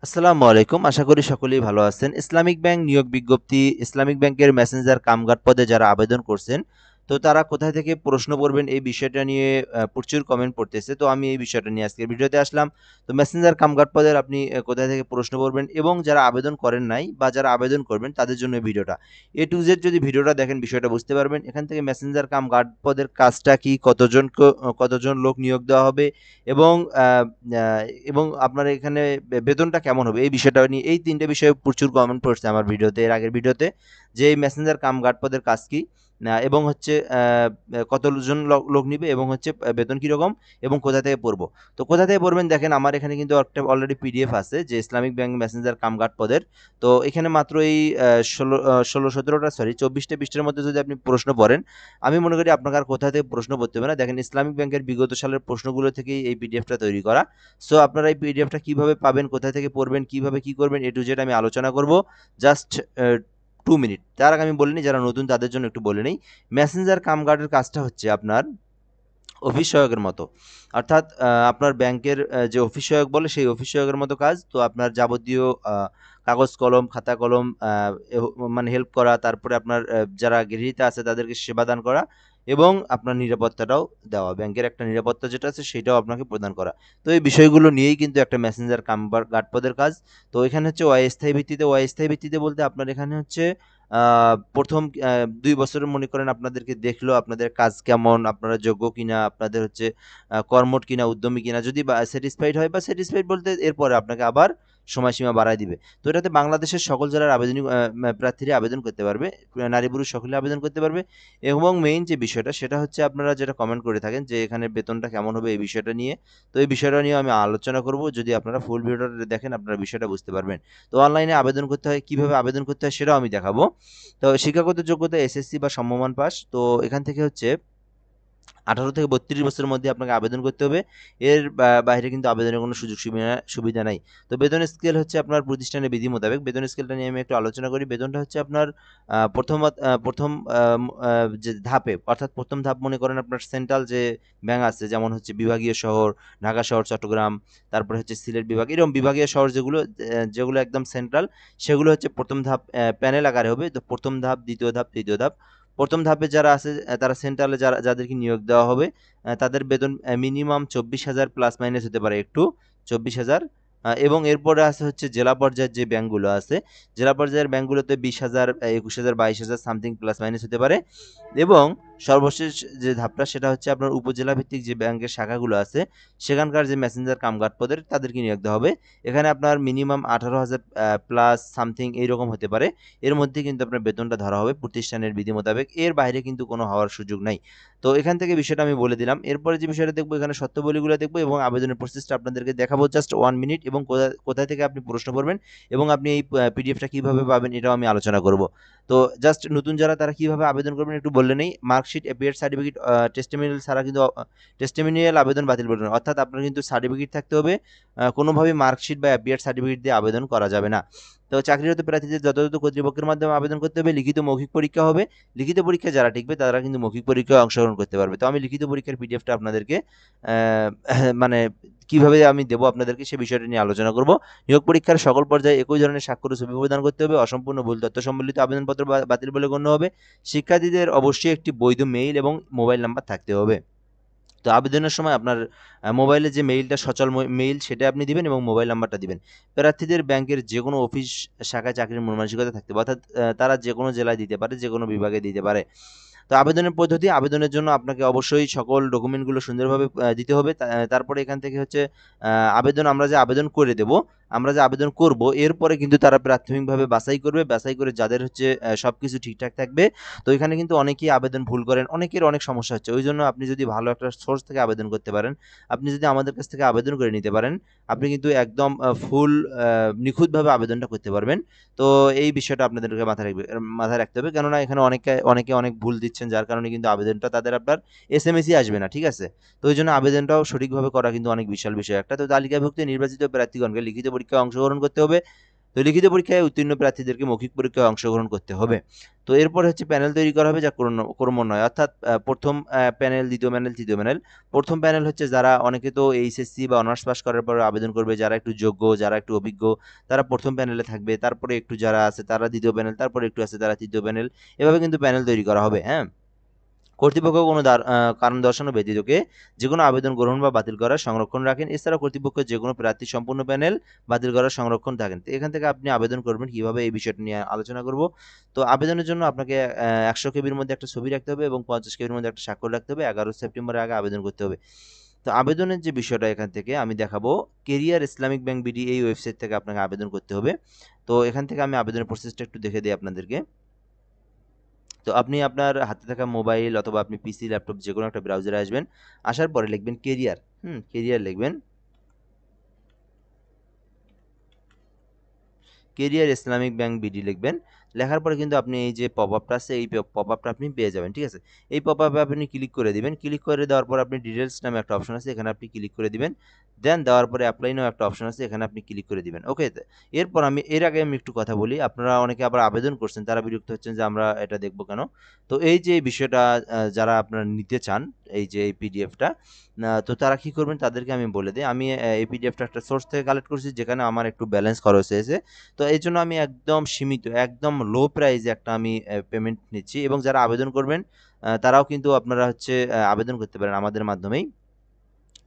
আসসালামু আলাইকুম। আশা করি সকলেই ভালো আছেন। ইসলামিক ব্যাংক নিয়োগ বিজ্ঞপ্তি, ইসলামিক ব্যাংকের মেসেঞ্জার কামগার্ড পদে যারা আবেদন করছেন, তো তারা কোথায় থেকে প্রশ্ন করবেন এই বিষয়টা নিয়ে প্রচুর কমেন্ট পড়তেছে। তো আমি এই বিষয়টা নিয়ে আজকের ভিডিওতে আসলাম। তো মেসেঞ্জার কামগার্ড পদের আপনি কোথায় থেকে প্রশ্ন করবেন এবং যারা আবেদন করেন নাই বা যারা আবেদন করবেন তাদের জন্য এই ভিডিওটা। A to Z যদি ভিডিওটা দেখেন বিষয়টা বুঝতে পারবেন। এখান থেকে মেসেঞ্জার কামগার্ড পদের কাজটা কি, কতজন লোক নিয়োগ দেওয়া হবে এবং আ আ এবং আপনার এখানে বেতনটা কেমন হবে? এই বিষয়টা নিয়ে এই ৩ টে বিষয়ে প্রচুর কমেন্ট পড়ছে আমার ভিডিওতে, এর আগের ভিডিওতে। যে এই মেসেঞ্জার কাম গার্ড পদের কাজ কি? এবং হচ্ছে কতজন লোক নিবে এবং হচ্ছে বেতন কিরকম এবং কোথা থেকে পড়বো? তো কোথা থেকে পড়বেন দেখেন আমার এখানে কিন্তু একটা অলরেডি পিডিএফ আছে যে Islamic bank messenger cum guard পদের। তো এখানে মাত্র এই ১৬ টা সরি ২৪ টা পৃষ্ঠার মধ্যে যদি আপনি প্রশ্ন পড়েন, আমি মনে করি আপনাকে আর কোথা থেকে প্রশ্ন পড়তে হবে না। দেখেন ইসলামিক ব্যাংকের বিগত সালের প্রশ্নগুলো থেকেই এই পিডিএফটা তৈরি করা। সো আপনারা এই পিডিএফটা কিভাবে পাবেন, কোথা থেকে পড়বেন, কিভাবে কি করবেন A to Z আমি আলোচনা করব। Just 2 minute. তার আগে আমি বলে নিই যারা নতুন তাদের জন্য একটু বলে নেই। মেসেঞ্জার কাম গার্ডের কাজটা হচ্ছে আপনার অফিস সহায়কের মতো। অর্থাৎ আপনার ব্যাংকের যে অফিস সহায়ক বলে সেই অফিস সহায়কের মতো কাজ। তো আপনার যাবতীয় কাগজ কলম, খাতা কলম মানে হেল্প করা, তারপরে আপনার যারা গৃহীতা আছে তাদেরকে সেবা দান করা এবং আপনার নিরাপত্তাটাও দেওয়া। ব্যাংকের একটা নিরাপত্তা যেটা আছে সেটাও আপনাকে প্রদান করা। তো এই বিষয়গুলো নিয়েই কিন্তু একটা মেসেঞ্জার গার্ড পদের কাজ। তো এখানে হচ্ছে অস্থায়ী ভিত্তিতে, অস্থায়ী ভিত্তিতে বলতে আপনার এখানে হচ্ছে আ ১ম ২ বছরের মনে করেন আপনাদেরকে দেখলো, আপনাদের কাজ কেমন, আপনারা যোগ্য কিনা, আপনাদের হচ্ছে কর্মঠ কিনা, উদ্যমী কিনা। যদি স্যাটিসফাইড হয় বা স্যাটিসফাইড বলতে এরপরে আপনাকে আবার সময়সীমা বাড়ায় দিবে। তো এটাতে বাংলাদেশের সকল জেলার আবেদনী প্রার্থীরা আবেদন করতে পারবে। নারী-পুরুষ সকলেই আবেদন করতে পারবে এবং মেইন যে বিষয়টা সেটা হচ্ছে আপনারা যেটা কমেন্ট করে থাকেন যে এখানে বেতনটা কেমন হবে এই বিষয়টা নিয়ে। তো এই বিষয়টা নিয়ে আমি আলোচনা করব। যদি আপনারা ফুল ভিডিওটা দেখেন আপনারা বিষয়টা বুঝতে পারবেন। তো অনলাইনে আবেদন করতে হয়, কিভাবে আবেদন করতে হয় সেটাও আমি দেখাবো। তো শিক্ষাগত যোগ্যতা এসএসসি বা সমমান পাস। তো এখান থেকে হচ্ছে ১৮ থেকে ৩২ বছরের মধ্যে আপনাকে আবেদন করতে হবে। এর বাইরে কিন্তু আবেদনের কোনো সুযোগ সুবিধা নাই। তো বেতন স্কেল হচ্ছে আপনার প্রতিষ্ঠানের বিধি মোতাবেক। বেতন স্কেলটা নিয়ে আমি একটু আলোচনা করি। বেতনটা হচ্ছে আপনার আ প্রথমত আ ১ম আম আ যে ধাপে অর্থাৎ ১ম ধাপ মনে করেন আপনার সেন্ট্রাল যে ব্যাংক আছে যেমন হচ্ছে বিভাগীয় শহর, ঢাকা শহর, চট্টগ্রাম, তারপরে হচ্ছে সিলেট বিভাগ। এরকম বিভাগীয় শহর যেগুলো একদম সেন্ট্রাল সেগুলো হচ্ছে ১ম ধাপ প্যানেল আকারে হবে। তো ১ম ধাপ, ২য় ধাপ, ৩য় ধাপ। ১ম ধাপে যারা আছে তারা সেন্ট্রালে যাদেরকে নিয়োগ দেওয়া হবে তাদের বেতন মিনিমাম ২৪,০০০ প্লাস মাইনাস হতে পারে একটু ২৪,০০০ এবং এরপরে আছে হচ্ছে জেলা পর্যায়ের যে ব্যাংকগুলো আছে, জেলা পর্যায়ের ব্যাংকগুলোতে ২০,০০০, ২১,০০০, ২২,০০০ সামথিং প্লাস মাইনাস হতে পারে এবং সর্বশেষ যে ধাপটা সেটা হচ্ছে আপনার উপজেলা ভিত্তিক যে ব্যাংকের শাখাগুলো আছে, সেখানকার যে মেসেঞ্জার কাম গার্ড পদের তাদেরকে নিয়োগ দেওয়া হবে। এখানে আপনার মিনিমাম ১৮,০০০ প্লাস সামথিং এইরকম হতে পারে। এর মধ্যে কিন্তু আপনার বেতনটা ধরা হবে প্রতিষ্ঠানের বিধি মোতাবেক। এর বাইরে কিন্তু কোনো হওয়ার সুযোগ নাই। তো এখান থেকে বিষয়টা আমি বলে দিলাম। এরপরে যে বিষয়টা দেখব এখানে শর্তাবলীগুলো দেখব এবং আবেদনের প্রসেসটা আপনাদেরকে দেখাবো জাস্ট 1 মিনিট এবং কোথায় থেকে আপনি প্রশ্ন করবেন এবং আপনি এই পিডিএফটা কিভাবে পাবেন এটাও আমি আলোচনা করব। তো জাস্ট নতুন যারা তারা কিভাবে আবেদন করবেন একটু বলে নেই। মার্কশিট, এপিএড সার্টিফিকেট, টেস্টিমোনিয়াল ছাড়া কিন্তু টেস্টিমোনিয়াল আবেদন বাতিল করবেন না। অর্থাৎ আপনার কিন্তু সার্টিফিকেট থাকতে হবে। কোনোভাবেই মার্কশিট বা এপিএড সার্টিফিকেট দিয়ে আবেদন করা যাবে না। তো চাকরিরত প্রার্থীদের যথাযথ কর্তৃপক্ষের মাধ্যমে আবেদন করতে হবে। লিখিত মৌখিক পরীক্ষা হবে। লিখিত পরীক্ষায় যারা টিকবে তারা কিন্তু মৌখিক পরীক্ষায় অংশগ্রহণ করতে পারবে। তো আমি লিখিত পরীক্ষার পিডিএফটা আপনাদেরকে মানে কিভাবে আমি দেবো আপনাদেরকে সে বিষয়টা নিয়ে আলোচনা করব। নিয়োগ পরীক্ষার সকল পর্যায়ে একই ধরনের স্বাক্ষর ও ছবি প্রদান করতে হবে। অসম্পূর্ণ ভুল তথ্য সম্বলিত আবেদনপত্র বাতিল বলে গণ্য হবে। শিক্ষার্থীদের অবশ্যই একটি বৈধ মেইল এবং মোবাইল নাম্বার থাকতে হবে। তো আবেদনের সময় আপনার মোবাইলে যে মেইলটা সচল মেইল সেটা আপনি দিবেন এবং মোবাইল নাম্বারটা দিবেন। প্রার্থীদের ব্যাংকের যেকোনো অফিস শাখায় চাকরির মন মানসিকতা থাকতে হবে। অর্থাৎ তারা যেকোনো জেলায় দিতে পারে, যেকোনো বিভাগে দিতে পারে। তো আবেদনের পদ্ধতি, আবেদনের জন্য আপনাকে অবশ্যই সকল ডকুমেন্টগুলো সুন্দরভাবে দিতে হবে। তারপরে এখান থেকে হচ্ছে আ আবেদন আমরা যে আবেদন করে দেব, আমরা যে আবেদন করব এরপরে কিন্তু তারা প্রাথমিকভাবে বাছাই করবে। বাছাই করে যাদের হচ্ছে সবকিছু ঠিকঠাক থাকবে। তো এখানে কিন্তু অনেকেই আবেদন ভুল করেন। অনেকের অনেক সমস্যা হচ্ছে। ওইজন্য আপনি যদি ভালো একটা সোর্স থেকে আবেদন করতে পারেন, আপনি যদি আমাদের কাছ থেকে আবেদন করে নিতে পারেন, আপনি কিন্তু একদম ফুল নিখুঁতভাবে আবেদনটা করতে পারবেন। তো এই বিষয়টা আপনাদেরকে মাথায় রাখতে হবে। কেননা এখানে অনেকে অনেক ভুল দিচ্ছেন যার কারণে কিন্তু আবেদনটা তাদের আপনার এসএমএসই আসবে না। ঠিক আছে? তো এইজন্য আবেদনটাও সঠিকভাবে করা কিন্তু অনেক বিশাল বিষয় একটা। তো তালিকাভুক্ত নির্বাচিত প্রার্থীগণকে লিখিত পরীক্ষায় অংশগ্রহণ করতে হবে। তো লিখিত পরীক্ষায় উত্তীর্ণ প্রার্থীদেরকে মৌখিক পরীক্ষায় অংশগ্রহণ করতে হবে। তো এরপর হচ্ছে প্যানেল তৈরি করা হবে যা ক্রমান্বয়ে, অর্থাৎ প্রথম প্যানেল, দ্বিতীয় প্যানেল, তৃতীয় প্যানেল। প্রথম প্যানেল হচ্ছে যারা, অনেকে তো এইচএসসি বা অনার্স পাস করার পর আবেদন করবে, যারা একটু যোগ্য, যারা একটু অভিজ্ঞ, তারা প্রথম প্যানেলে থাকবে। তারপরে একটু যারা আছে তারা দ্বিতীয় প্যানেল, তারপরে একটু আছে তারা তৃতীয় প্যানেল। এভাবে কিন্তু প্যানেল তৈরি করা হবে। হ্যাঁ, কর্তৃপক্ষ কোনো কারণ দর্শানো ব্যতীতকে যে কোনো আবেদন গ্রহণ বা বাতিল করার সংরক্ষণ রাখেন। এছাড়া কর্তৃপক্ষ যে কোনো প্রার্থী সম্পূর্ণ প্যানেল বাতিল করার সংরক্ষণ থাকেন। তো এখান থেকে আপনি আবেদন করবেন কিভাবে, এই বিষয়টা নিয়ে আলোচনা করব। তো আবেদনের জন্য আপনাকে 100 কেবির মধ্যে একটা ছবি রাখতে হবে এবং 50 কেবির মধ্যে একটা স্বাক্ষর রাখতে হবে। 11 সেপ্টেম্বরের আগে আবেদন করতে হবে। তো আবেদনের যে বিষয়টা এখান থেকে আমি দেখাবো, কেরিয়ার ইসলামিক ব্যাংক বিডি এই ওয়েবসাইট থেকে আপনাকে আবেদন করতে হবে। তো এখান থেকে আমি আবেদনের প্রসেসটা একটু দেখে দিই আপনাদেরকে। তো আপনি আপনার হাতে থাকা মোবাইল অথবা আপনি পিসি, ল্যাপটপ যে কোনো একটা ব্রাউজারে আসবেন। আসার পরে লিখবেন কেরিয়ার, কেরিয়ার লিখবেন। কেরিয়ার ইসলামিক ব্যাংক বিডি লিখবেন। লেখার পরে কিন্তু আপনি এই যে পপ আপটা আছে, এই পপ আপটা আপনি পেয়ে যাবেন। ঠিক আছে, এই পপ আপে আপনি ক্লিক করে দিবেন। ক্লিক করে দেওয়ার পর আপনি ডিটেলস নামে একটা অপশন আছে, এখানে আপনি ক্লিক করে দিবেন। দেন দেওয়ার পরে অ্যাপ্লাই নাও একটা অপশন আছে, এখানে আপনি ক্লিক করে দিবেন। ওকে, এরপর এর আগে আমি একটু কথা বলি। আপনারা অনেকে আবার আবেদন করছেন, তারা বিরক্ত হচ্ছেন যে আমরা এটা দেখবো কেন। তো এই যে বিষয়টা, যারা আপনারা নিতে চান এই যে এই পিডিএফটা, তো তারা কি করবেন তাদেরকে আমি বলে দিই। আমি এই পিডিএফটা একটা সোর্স থেকে কালেক্ট করছি, যেখানে আমার একটু ব্যালেন্স খরচ হয়েছে। তো এই জন্য আমি একদম সীমিত, একদম লো প্রাইসে একটা আমি পেমেন্ট নিচ্ছি, এবং যারা আবেদন করবেন তারাও কিন্তু আপনারা হচ্ছে আবেদন করতে পারেন আমাদের মাধ্যমেই।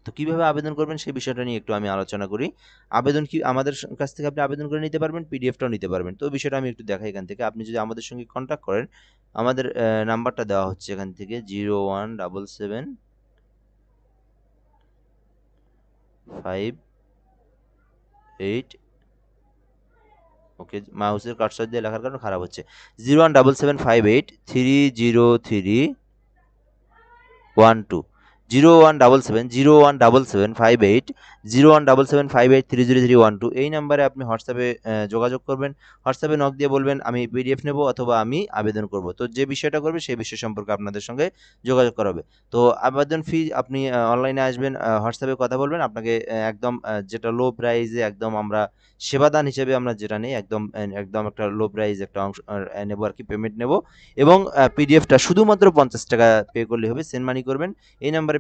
তো কিভাবে আবেদন করবেন সেই বিষয়টা নিয়ে একটু আমি আলোচনা করি। আবেদন কি আমাদের কাছ থেকে আপনি আবেদন করে নিতে পারবেন, পিডিএফটাও নিতে পারবেন। তো বিষয়টা আমি একটু দেখাই এখান থেকে। আপনি যদি আমাদের সঙ্গে কন্ট্যাক্ট করেন, আমাদের নাম্বারটা দেওয়া হচ্ছে এখান থেকে 017758। ওকে, মাউসের কার্সর দিয়ে লেখার কারণে খারাপ হচ্ছে। 0177583012। 0177583012 এই নাম্বারে আপনি হোয়াটসঅ্যাপে যোগাযোগ করবেন। হোয়াটসঅ্যাপে নক দিয়ে বলবেন আমি পিডিএফ নেব অথবা আমি আবেদন করব। তো যে বিষয়টা করবে সেই বিষয় সম্পর্কে আপনাদের সঙ্গে যোগাযোগ করা হবে। তো আবেদন ফি আপনি অনলাইনে আসবেন, হোয়াটসঅ্যাপে কথা বলবেন। আপনাকে একদম যেটা লো প্রাইসে, একদম আমরা সেবাদান হিসেবে আমরা যেটা নেই, একদম একদম একটা লো প্রাইস একটা অংশ নেব আর কি, পেমেন্ট নেব। এবং পিডিএফটা শুধুমাত্র 50 টাকা পে করলে হবে, সেন্ড মানি করবেন। এই নাম্বারে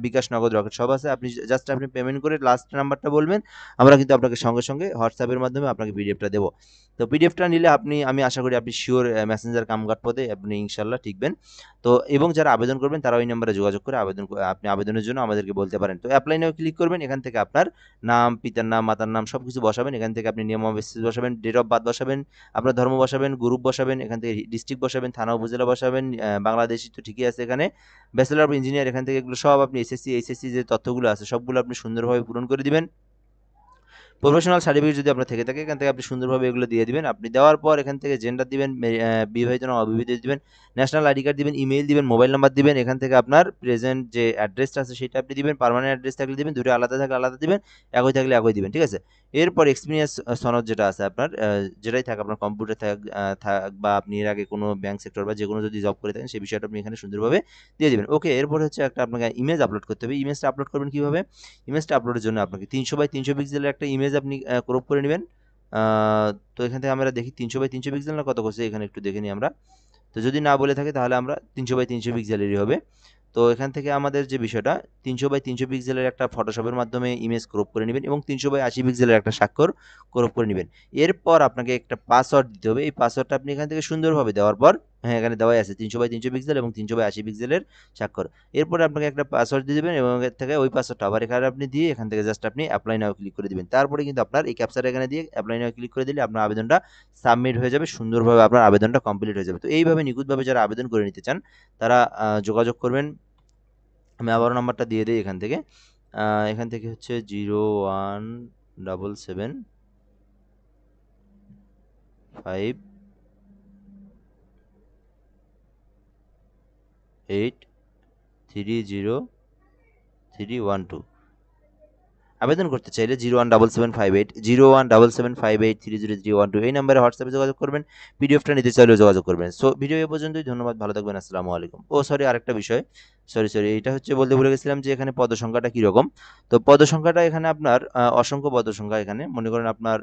বিকাশ, নগদ, রকেট সব আছে। আপনি জাস্ট আপনি পেমেন্ট করে লাস্ট নাম্বারটা বলবেন, আমরা কিন্তু আপনাকে সঙ্গে সঙ্গে হোয়াটসঅ্যাপের মাধ্যমে আপনাকে পিডিএফটা দেবো। তো পিডিএফটা নিলে আমি আশা করি আপনি শিওর মেসেঞ্জার কামগাট পদে আপনি ইনশাল্লাহ টিকবেন। তো এবং যারা আবেদন করবেন তারা ওই নাম্বারে যোগাযোগ করে আপনি আবেদনের জন্য আমাদেরকে বলতে পারেন। তো অ্যাপ্লাই নাও ক্লিক করবেন। এখান থেকে আপনার নাম, পিতার নাম, মাতার নাম সব কিছু বসাবেন। এখান থেকে আপনি নিয়ম বেসিস বসাবেন, ডেট অফ বার্থ বসাবেন, আপনার ধর্ম বসাবেন, গ্রুপ বসাবেন, এখান থেকে ডিস্ট্রিক্ট বসাবেন, থানা উপজেলা বসাবেন। বাংলাদেশি তো ঠিকই আছে এখানে, ব্যাচেলর অফ ইঞ্জিনিয়ার, এখান থেকে এগুলো সব আপনি এইচএসসি যে তথ্যগুলো আছে সবগুলো আপনি সুন্দরভাবে পূরণ করে দিবেন। প্রফেশনাল সার্টিফিকেট যদি আপনার থেকে থাকে, এখান থেকে আপনি সুন্দরভাবে এগুলো দিয়ে দিবেন। আপনি দেওয়ার পর এখান থেকে জেন্ডার দিবেন, বিবাহিত না অবিবাহিত দিবেন, ন্যাশনাল আইডি কার্ড দিবেন, ইমেইল দিবেন, মোবাইল নাম্বার দিবেন। এখান থেকে আপনার প্রেজেন্ট যে অ্যাড্রেসটা আছে সেটা আপনি দিবেন, পার্মানেন্ট অ্যাড্রেস থাকলে দিবেন, দুটো আলাদা থাকলে আলাদা দিবেন, একই থাকলে একই দিবেন। ঠিক আছে, এরপর এক্সপিরিয়েন্স সনদ যেটা আছে আপনার, যেটাই থাক, আপনার কম্পিউটার থাক বা আপনি এর আগে কোনো ব্যাংক সেক্টর বা যে কোনো যদি জব করে থাকেন সেই বিষয়টা আপনি এখানে সুন্দরভাবে দিয়ে দিবেন। ওকে, এরপর হচ্ছে একটা আপনাকে ইমেজ আপলোড করতে হবে। ইমেজটা আপলোড করবেন কিভাবে? ইমেজটা আপলোডের জন্য আপনাকে 300 বাই 300 পিক্সেলের একটা ইমেজ আপনি ক্রপ করে নেবেন। তো এখান থেকে আমরা দেখি 300 বাই 300 পিক্সেল না কত করছে, এখানে একটু দেখে নিই আমরা। তো যদি না বলে থাকে তাহলে আমরা 300 বাই 300 পিক্সেলেরই হবে। তো এখান থেকে আমাদের যে বিষয়টা, 300 বাই 300 পিক্সেলের একটা ফটোশপের মাধ্যমে ইমেজ ক্রপ করে নেবেন এবং 300 বাই 80 পিক্সেলের একটা স্বাক্ষর ক্রপ করে নেবেন। এরপর আপনাকে একটা পাসওয়ার্ড দিতে হবে। এই পাসওয়ার্ডটা আপনি এখান থেকে সুন্দরভাবে দেওয়ার পর, হ্যাঁ এখানে দেওয়াই আছে 300 বাই 300 পিক্সেল এবং 300 বাই 80 পিক্সেলের স্বাক্ষর। এরপরে আপনাকে একটা পাসওয়ার্ড দিয়ে দেবেন এবং এর থেকে ওই পাসওয়ার্ডটা আবার এখানে আপনি দিয়ে এখান থেকে জাস্ট আপনি অ্যাপ্লাই নাও ক্লিক করে দিবেন। তারপরে কিন্তু আপনার এই ক্যাপচাটা এখানে দিয়ে অ্যাপ্লাই নাও ক্লিক করে দিলে আপনার আবেদনটা সাবমিট হয়ে যাবে, সুন্দরভাবে আপনার আবেদনটা কমপ্লিট হয়ে যাবে। তো এইভাবে নিখুঁতভাবে যারা আবেদন করে নিতে চান তারা যোগাযোগ করবেন। আমি আবারও নাম্বারটা দিয়ে দিই এখান থেকে। এখান থেকে হচ্ছে 01775830 আবেদন করতে চাইলে 01775830 এই নাম্বারে হোয়াটসঅ্যাপে যোগাযোগ করবেন। পিডিএফটা নিতে চাইলেও যোগাযোগ করবেন। সো ভিডিও এ পর্যন্তই। ধন্যবাদ, ভালো থাকবেন, আসসালামু আলাইকুম। ও সরি, আরেকটা বিষয়, সরি, এটা হচ্ছে বলতে ভুলে গেছিলাম যে এখানে পদ সংখ্যাটা কিরকম। তো পদ সংখ্যাটা এখানে আপনার অসংখ্য পদ সংখ্যা এখানে। মনে করেন আপনার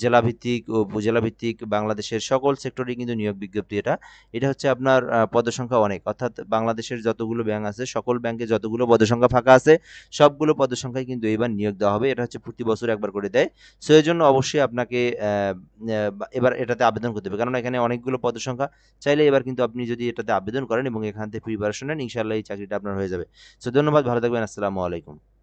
জেলা ভিত্তিক ও উপজেলা ভিত্তিক বাংলাদেশের সকল সেক্টরে কিন্তু নিয়োগ বিজ্ঞপ্তি এটা। এটা হচ্ছে আপনার পদ সংখ্যা অনেক। অর্থাৎ বাংলাদেশের যতগুলো ব্যাংক আছে, সকল ব্যাংকে যতগুলো পদ সংখ্যা ফাঁকা আছে, সবগুলো পদ সংখ্যায় কিন্তু এবার নিয়োগ দেওয়া হবে। এটা হচ্ছে প্রতি বছর একবার করে দেয়। সো এজন্য অবশ্যই আপনাকে এবার এটাতে আবেদন করতে হবে। কারণ এখানে অনেকগুলো পদ সংখ্যা। চাইলে এবার কিন্তু আপনি যদি এটাতে আবেদন করেন এবং এখান থেকে প্রিপারেশন নেন, ইনশাআল্লাহ এই চাকরিটা আপনার হয়ে যাবে। সো ধন্যবাদ, ভালো থাকবেন। আসসালামু আলাইকুম।